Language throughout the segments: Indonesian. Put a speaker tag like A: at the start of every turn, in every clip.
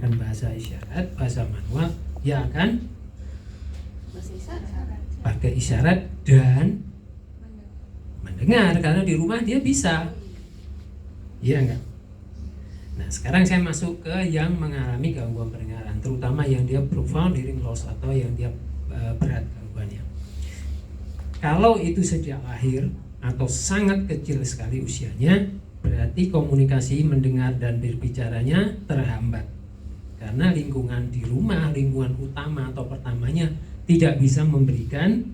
A: menggunakan bahasa isyarat, bahasa manual, dia akan pakai isyarat dan mendengar, karena di rumah dia bisa. Iya enggak? Nah, sekarang saya masuk ke yang mengalami gangguan pendengaran, terutama yang dia profound hearing loss atau yang dia berat gangguannya. Kalau itu sejak lahir atau sangat kecil sekali usianya, berarti komunikasi mendengar dan berbicaranya terhambat. Karena lingkungan di rumah, lingkungan utama atau pertamanya tidak bisa memberikan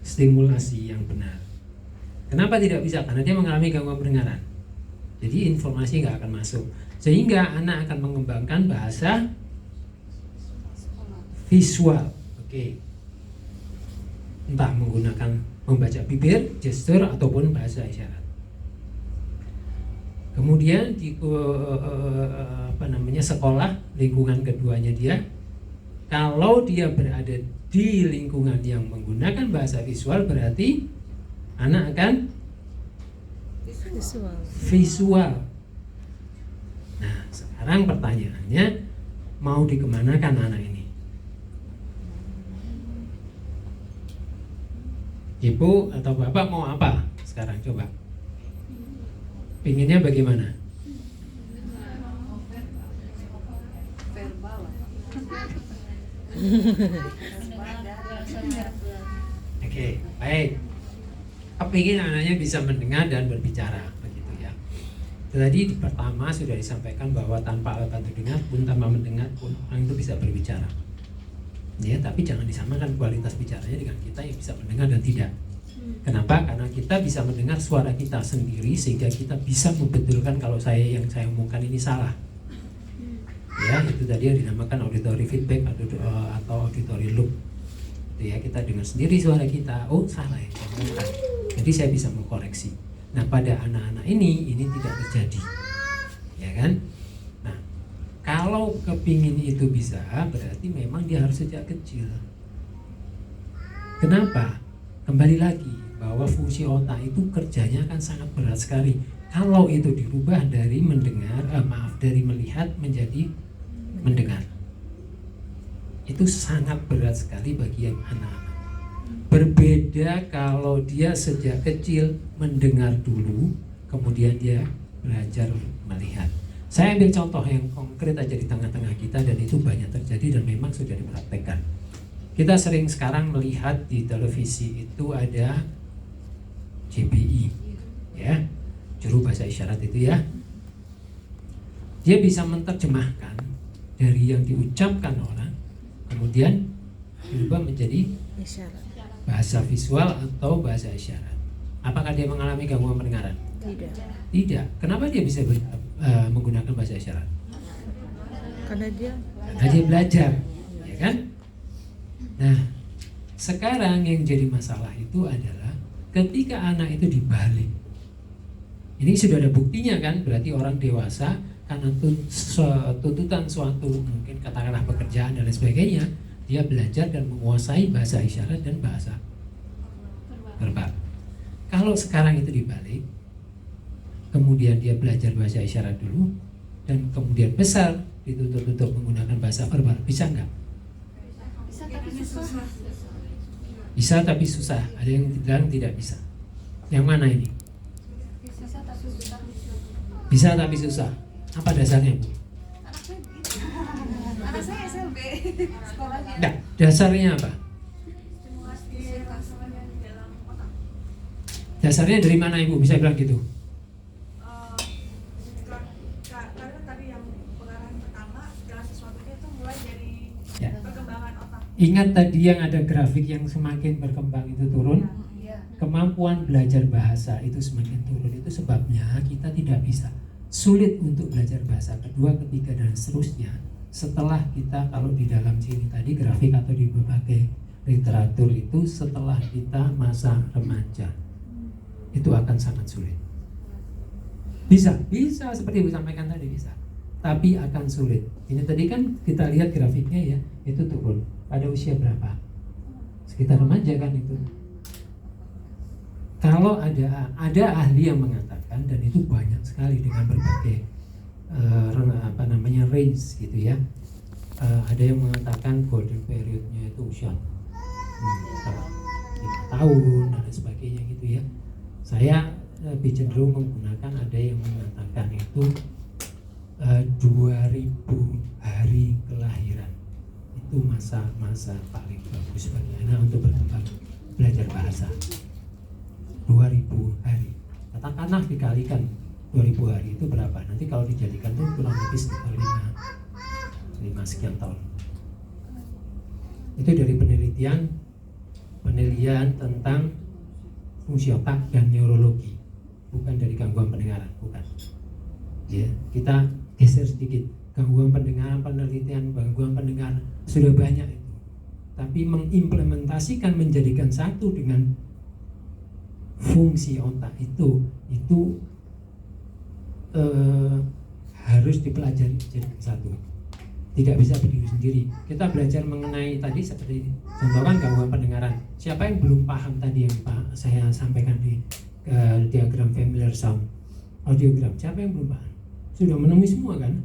A: stimulasi yang benar. Kenapa tidak bisa? Karena dia mengalami gangguan pendengaran. Jadi informasi nggak akan masuk, sehingga anak akan mengembangkan bahasa visual. Oke. Entah menggunakan membaca bibir, gestur ataupun bahasa isyarat. Kemudian di sekolah, lingkungan keduanya dia, kalau dia berada di lingkungan yang menggunakan bahasa visual, berarti anak akan visual. Nah, sekarang pertanyaannya, mau dikemanakan anak ini? Ibu atau bapak mau apa sekarang? Coba. Pinginnya bagaimana? Oke, baik. Kepingin anaknya bisa mendengar dan berbicara, begitu ya. Tadi pertama sudah disampaikan bahwa tanpa alat bantu dengar pun, tanpa mendengar pun, orang itu bisa berbicara. Ya, tapi jangan disamakan kualitas bicaranya dengan kita yang bisa mendengar dan tidak. Kenapa? Karena kita bisa mendengar suara kita sendiri, sehingga kita bisa membetulkan kalau yang saya omongkan ini salah. Ya, itu tadi yang dinamakan auditory feedback atau auditory loop. Itu ya, kita dengar sendiri suara kita, oh salah ya, saya omongkan. Jadi saya bisa mengkoreksi. Nah, pada anak-anak ini tidak terjadi, ya kan? Nah, kalau kepingin itu bisa, berarti memang dia harus sejak kecil. Kenapa? Kembali lagi bahwa fungsi otak itu kerjanya akan sangat berat sekali. Kalau itu dirubah dari dari melihat menjadi mendengar, itu sangat berat sekali bagi anak-anak. Berbeda kalau dia sejak kecil mendengar dulu, kemudian dia belajar melihat. Saya ambil contoh yang konkret aja di tengah-tengah kita, dan itu banyak terjadi dan memang sudah dipraktekkan. Kita sering sekarang melihat di televisi itu ada JBI, ya, juru bahasa isyarat itu ya. Dia bisa menerjemahkan dari yang diucapkan orang, kemudian dirubah menjadi bahasa visual atau bahasa isyarat. Apakah dia mengalami gangguan pendengaran? Tidak. Kenapa dia bisa menggunakan bahasa isyarat?
B: Karena dia
A: belajar, ya kan? Nah, sekarang yang jadi masalah itu adalah ketika anak itu dibalik. Ini sudah ada buktinya kan? Berarti orang dewasa karena tuntutan suatu, mungkin katakanlah pekerjaan dan lain sebagainya, dia belajar dan menguasai bahasa isyarat dan bahasa verbal. Kalau sekarang itu dibalik, kemudian dia belajar bahasa isyarat dulu, dan kemudian besar dituntut untuk menggunakan bahasa verbal, bisa nggak? Bisa tapi susah. Ada yang bilang tidak bisa. Yang mana ini? Bisa tapi susah. Apa dasarnya, Bu?
C: Anak saya SLB sekolahnya.
A: Nah, dasarnya apa? Dasarnya dari mana, Ibu bisa bilang gitu?
C: Karena tadi yang pengarahan pertama, segala sesuatunya itu mulai dari perkembangan otak.
A: Ingat tadi yang ada grafik yang semakin berkembang itu turun, kemampuan belajar bahasa itu semakin turun. Itu sebabnya kita tidak bisa, sulit untuk belajar bahasa kedua, ketiga, dan seterusnya setelah kita, kalau di dalam sini tadi grafik atau di berbagai literatur itu, setelah kita masa remaja itu akan sangat sulit. Bisa seperti yang disampaikan tadi, bisa, tapi akan sulit. Ini tadi kan kita lihat grafiknya ya, itu turun pada usia berapa? Sekitar remaja kan itu. Kalau ada ahli yang mengatakan, dan itu banyak sekali dengan berbagai range gitu ya. Ada yang mengatakan golden periodnya itu usia 5 tahun dan sebagainya gitu ya. Saya lebih cenderung menggunakan, ada yang mengatakan itu 2000 hari kelahiran itu masa paling bagus bagi anak untuk berkembang belajar bahasa. 2000 hari, katakanlah dikalikan 2000 hari itu berapa? Nanti kalau dijadikan itu kurang lebih sekitar 5 sekian tahun. Itu dari penelitian tentang fungsi otak dan neurologi, bukan dari gangguan pendengaran, bukan. Ya, kita geser sedikit. Gangguan pendengaran, penelitian gangguan pendengaran sudah banyak itu. Tapi mengimplementasikan, menjadikan satu dengan fungsi otak itu harus dipelajari jadi satu. Tidak bisa berdiri sendiri. Kita belajar mengenai tadi seperti contohkan gangguan pendengaran. Siapa yang belum paham tadi yang saya sampaikan di diagram familiar sound, audiogram? Siapa yang belum paham? Sudah menemui semua kan?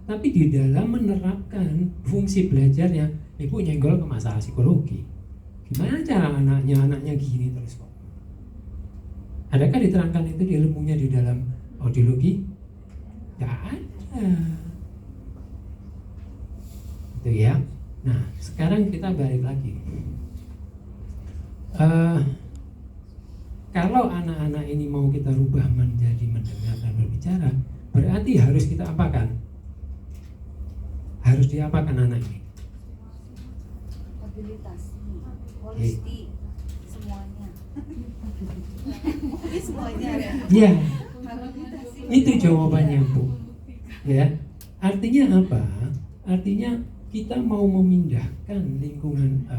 A: Tapi di dalam menerapkan fungsi belajarnya, ibu nyenggol ke masalah psikologi. Gimana cara anaknya gini terus kok? Adakah diterangkan itu di ilmunya di dalam audiologi? Tidak ada. Itu ya. Nah, sekarang kita balik lagi. Kalau anak-anak ini mau kita rubah menjadi mendengar dan berbicara, berarti harus kita apakan? Harus diapakan anak ini?
D: Abilitas, holistik, semuanya. Ini semuanya ya.
A: Ya, itu jawabannya Bu. Ya, artinya apa? Artinya kita mau memindahkan lingkungan,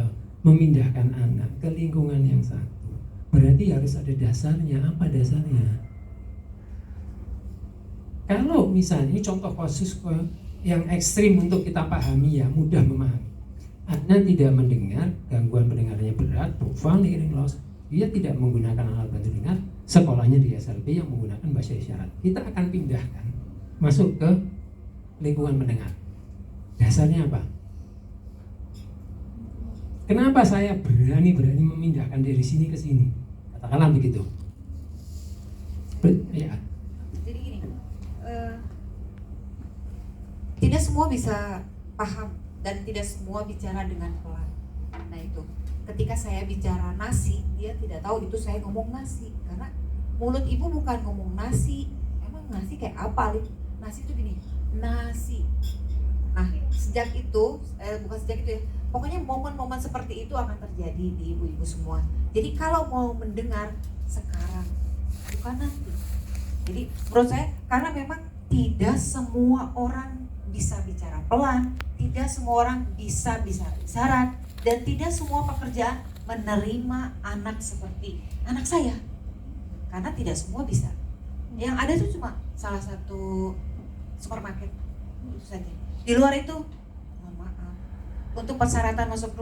A: memindahkan anak ke lingkungan yang satu. Berarti harus ada dasarnya. Apa dasarnya? Kalau misalnya ini contoh kasus yang ekstrim untuk kita pahami ya, mudah memahami. Anak tidak mendengar, gangguan pendengarannya berat, profound hearing loss, dia tidak menggunakan alat bantu dengar, sekolahnya di SLB yang menggunakan bahasa isyarat. Kita akan pindahkan masuk ke lingkungan mendengar. Dasarnya apa? Kenapa saya berani memindahkan dari sini ke sini? Katakanlah begitu. Ya.
D: Jadi gini, tidak semua bisa paham dan tidak semua bicara dengan pelan. Nah itu, ketika saya bicara nasi, dia tidak tahu itu saya ngomong nasi, karena mulut ibu bukan ngomong nasi. Emang nasi kayak apa? Nasi itu gini, nasi. Nah sejak itu, bukan sejak itu ya, pokoknya momen-momen seperti itu akan terjadi di ibu-ibu semua. Jadi kalau mau mendengar sekarang, bukan nanti. Jadi menurut saya, karena memang tidak semua orang bisa bicara pelan, tidak semua orang bisa isyarat, dan tidak semua pekerjaan menerima anak seperti anak saya, karena tidak semua bisa. Yang ada itu cuma salah satu supermarket itu saja. Di luar itu, mohon maaf, untuk persyaratan masuk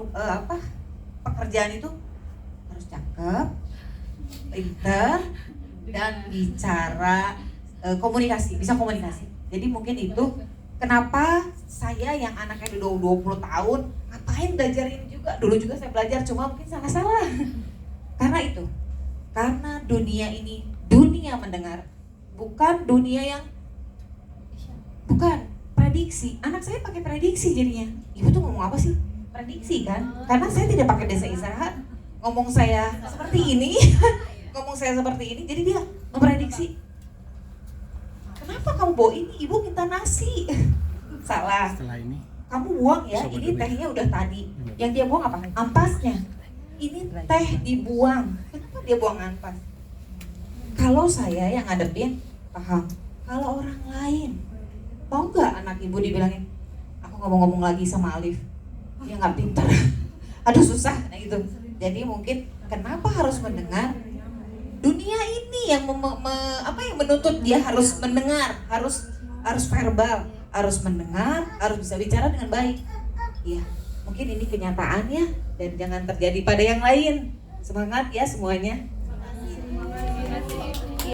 D: pekerjaan itu harus cakep, pinter, dan bicara komunikasi, bisa komunikasi. Jadi mungkin itu kenapa saya yang anaknya udah 20 tahun, ngapain belajarin juga? Dulu juga saya belajar, cuma mungkin salah-salah. Karena itu, karena dunia ini dunia mendengar, bukan dunia yang bukan prediksi. Anak saya pakai prediksi jadinya. Ibu tuh ngomong apa sih? Prediksi kan? Karena saya tidak pakai desa isyarat. Ngomong saya seperti ini, ngomong saya seperti ini, jadi dia memprediksi. Kenapa kamu bawa ini? Ibu minta nasi. Salah.
E: Setelah ini
D: Kamu buang ya, ini tehnya udah tadi. Yang dia buang apa? Ampasnya. Ini teh dibuang. Kenapa dia buang ampas? Kalau saya yang ngadepin, paham. Kalau orang lain, mau nggak anak ibu dibilangin, aku ngomong-ngomong lagi sama Alif, dia nggak pintar. Aduh susah, nah gitu. Jadi mungkin kenapa harus mendengar? Dunia ini yang yang menuntut dia harus mendengar, harus verbal, harus mendengar, harus bisa bicara dengan baik. Ya, mungkin ini kenyataannya dan jangan terjadi pada yang lain. Semangat ya semuanya.